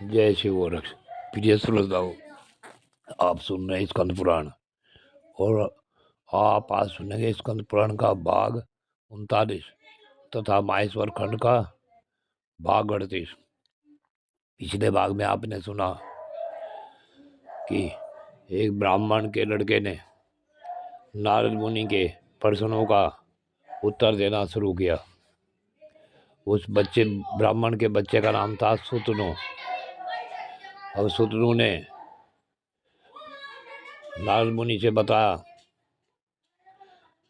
जय शिव गोरक्ष। प्रिय श्रोताओं, आप सुन रहे हैं स्कंद पुराण और आप आज सुनेंगे स्कंद पुराण का भाग 39 तथा माहेश्वर खंड का भाग 38। पिछले भाग में आपने सुना कि एक ब्राह्मण के लड़के ने नारद मुनि के प्रश्नों का उत्तर देना शुरू किया। उस ब्राह्मण के बच्चे का नाम था सुतनु। अब सुतनु ने नारद मुनि से बताया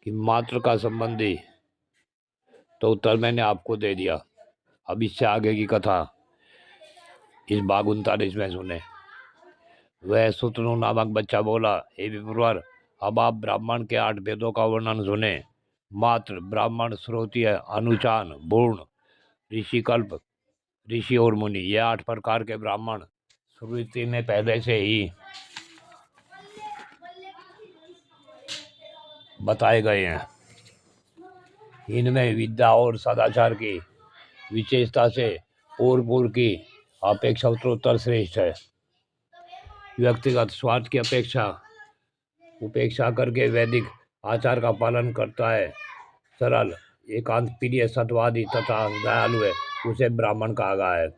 कि मात्र का संबंधी तो उत्तर मैंने आपको दे दिया। अब इससे आगे की कथा इस भाग 39 में सुने। वह सुतनु नामक बच्चा बोला, हे विप्रवर, अब आप ब्राह्मण के 8 वेदों का वर्णन सुने। मात्र, ब्राह्मण, श्रोत्रिय, अनुचान, पूर्ण, ऋषिकल्प, ऋषि और मुनि, ये 8 प्रकार के ब्राह्मण श्रुति में पहले से ही बताए गए हैं। इनमें विद्या और सदाचार की विशेषता से पूर्व की अपेक्षा उत्तरोत्तर श्रेष्ठ है। व्यक्तिगत स्वार्थ की उपेक्षा करके वैदिक आचार का पालन करता है, सरल, एकांत प्रिय, सत्यवादी तथा दयालु है, उसे ब्राह्मण कहा गया है।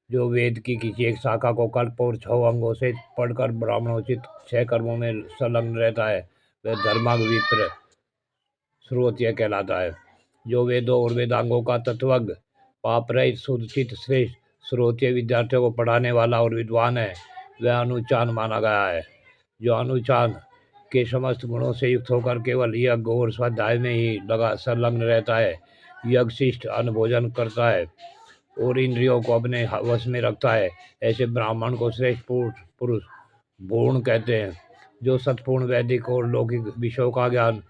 जो वेद की किसी एक शाखा को कल्प और 6 अंगों से पढ़कर ब्राह्मणोचित 6 कर्मों में संलग्न रहता है, वह धर्माग विप्र श्रोत्रिय कहलाता है। जो वेदों और वेदांगों का तत्वज्ञ, पाप रहित, शुद्धचित, श्रेष्ठ श्रोत्रिय विद्यार्थियों को पढ़ाने वाला और विद्वान है, वह अनुचान माना गया है। जो अनुचान के समस्त गुणों से युक्त होकर केवल यज्ञ और स्वाध्याय में ही संलग्न रहता है, यज्ञशिष्ट अन्न भोजन करता है और इंद्रियों को अपने वश में रखता है, ऐसे ब्राह्मण को श्रेष्ठ पुरुष पूर्ण कहते हैं। जो सत्पूर्ण वैदिक और लौकिक विषयों का ज्ञान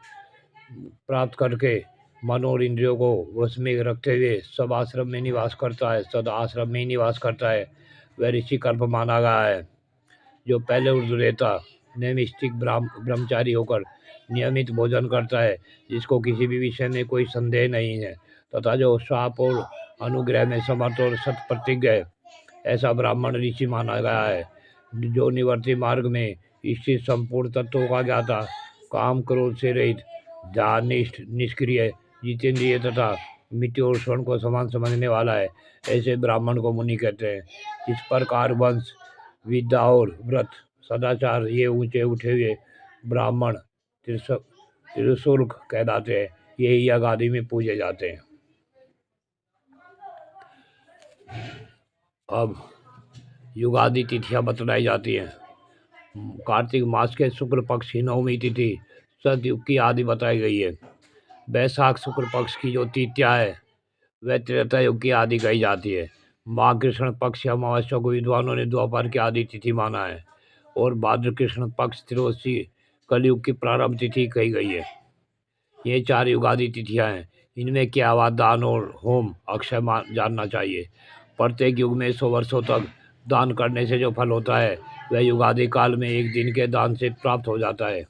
प्राप्त करके मन और इंद्रियों को वश में रखते हुए सब आश्रम में निवास करता है, सदा आश्रम में निवास करता है, वह ऋषि कल्प माना गया है। जो पहले ऊर्ध्वरेता नैमिष्ठिक ब्रह्मचारी होकर नियमित भोजन करता है, जिसको किसी भी विषय में कोई संदेह नहीं है, तथा जो शाप और अनुग्रह में समर्थ और सत प्रतिज्ञ है, ऐसा ब्राह्मण ऋषि माना गया है। जो निवर्ती मार्ग में स्थित संपूर्ण तत्वों का ज्ञाता, काम क्रोध से रहित, ध्यानिष्ठ, निष्क्रिय, जितेंद्रिय तथा मिट्टी और स्वर्ण को समान समझने वाला है, ऐसे ब्राह्मण को मुनि कहते हैं। इस प्रकार वंश, विद्या और व्रत, सदाचार, ये ऊंचे उठे हुए ब्राह्मण त्रिशूर्क कहलाते हैं। ये यज्ञ आदि में पूजे जाते हैं। अब युगादि तिथियां बतलाई जाती हैं। कार्तिक मास के शुक्ल पक्ष की 9वीं तिथि सतयुग की आदि बताई गई है। वैशाख शुक्ल पक्ष की जो तिथियां है, वह त्रेता युग की आदि कही जाती है। माघ कृष्ण पक्ष अमावस्या को विद्वानों ने द्वापर की आदि तिथि माना है और भाद्र कृष्ण पक्ष त्रयोदशी कलयुग की प्रारंभ तिथि कही गई है। ये 4 युगादि तिथियां हैं। इनमें क्या दान और होम अक्षय जानना चाहिए। प्रत्येक युग में 100 वर्षों तक दान करने से जो फल होता है, वह युगादि काल में एक दिन के दान से प्राप्त हो जाता है।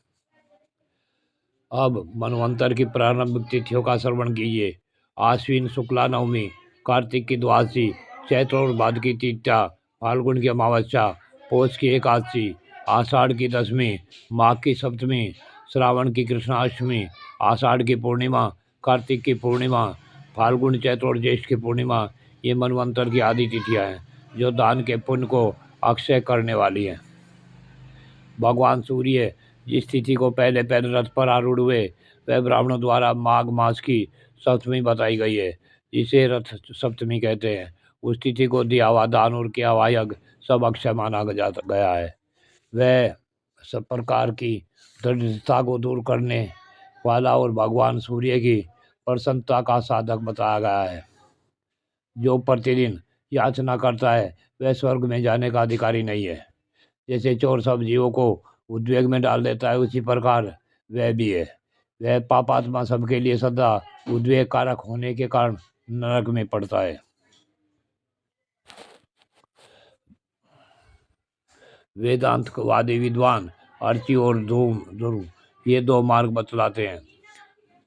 अब मनवंतर की प्रारंभिक तिथियों का श्रवण कीजिए। आश्विन शुक्ला नवमी, कार्तिक की द्वादशी, चैत्र और भाद्र की तृतीया, फाल्गुन की अमावस्या, पौष की एकादशी, आषाढ़ की दशमी, माघ की सप्तमी, श्रावण की कृष्णाष्टमी, आषाढ़ की पूर्णिमा, कार्तिक की पूर्णिमा, फाल्गुन, चैत्र और ज्येष्ठ की पूर्णिमा, ये मनवंतर की आदि तिथियां हैं, जो दान के पुण्य को अक्षय करने वाली हैं। भगवान सूर्य जिस तिथि को पहले रथ पर आरूढ़ हुए, वह ब्राह्मणों द्वारा माघ मास की सप्तमी बताई गई है, जिसे रथ सप्तमी कहते हैं। उस तिथि को दिया हुआ दान और किया हुआ यज्ञ सब अक्षय माना गया है। वह सब प्रकार की दरिद्रता को दूर करने वाला और भगवान सूर्य की प्रसन्नता का साधक बताया गया है। जो प्रतिदिन याचना करता है, वह स्वर्ग में जाने का अधिकारी नहीं है। जैसे चोर सब जीवों को उद्वेग में डाल देता है, उसी प्रकार वह भी है। वह पापात्मा सबके लिए सदा उद्वेग कारक होने के कारण नरक में पड़ता है। वेदांतवादी विद्वान अर्ची और ध्रुव ये 2 मार्ग बतलाते हैं।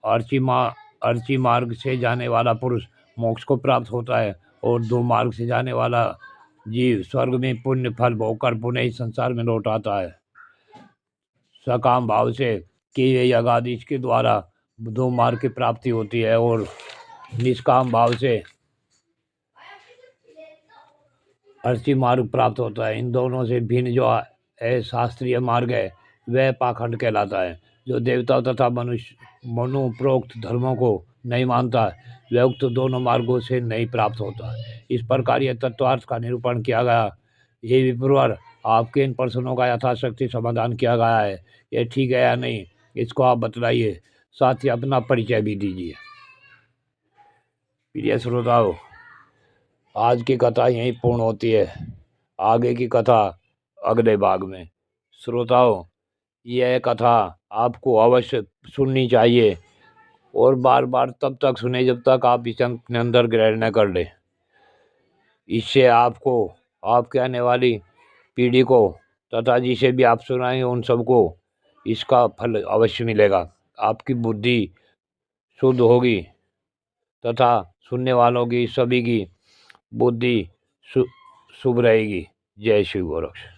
अर्ची मार्ग से जाने वाला पुरुष मोक्ष को प्राप्त होता है और 2 मार्ग से जाने वाला जीव स्वर्ग में पुण्य फल भोगकर पुनः इस संसार में लौट आता है। सकाम भाव से की गई आगादी के द्वारा दो मार्ग की प्राप्ति होती है और निष्काम भाव से अर्ची मार्ग प्राप्त होता है। इन दोनों से भिन्न जो है शास्त्रीय मार्ग है वह पाखंड कहलाता है। जो देवताओं तथा मनुप्रोक्त धर्मों को नहीं मानता वह उक्त दोनों मार्गों से नहीं प्राप्त होता। इस प्रकार यह तत्वार्थ का निरूपण किया गया। ये विप्रवर आपके इन प्रश्नों का यथाशक्ति समाधान किया गया है। ये ठीक है या नहीं इसको आप बतलाइए, साथ ही अपना परिचय भी दीजिए। प्रिय श्रोताओ, आज की कथा यहीं पूर्ण होती है। आगे की कथा अगले भाग में। श्रोताओं, यह कथा आपको अवश्य सुननी चाहिए और बार बार तब तक सुने जब तक आप इसे अपने अंदर ग्रहण न कर ले। इससे आपको आपके आने वाली पीढ़ी को तथा जिसे भी आप सुनाएंगे उन सबको इसका फल अवश्य मिलेगा। आपकी बुद्धि शुद्ध होगी तथा सुनने वालों की सभी की बुद्धि शुभ रहेगी। जय शिव गोरक्ष।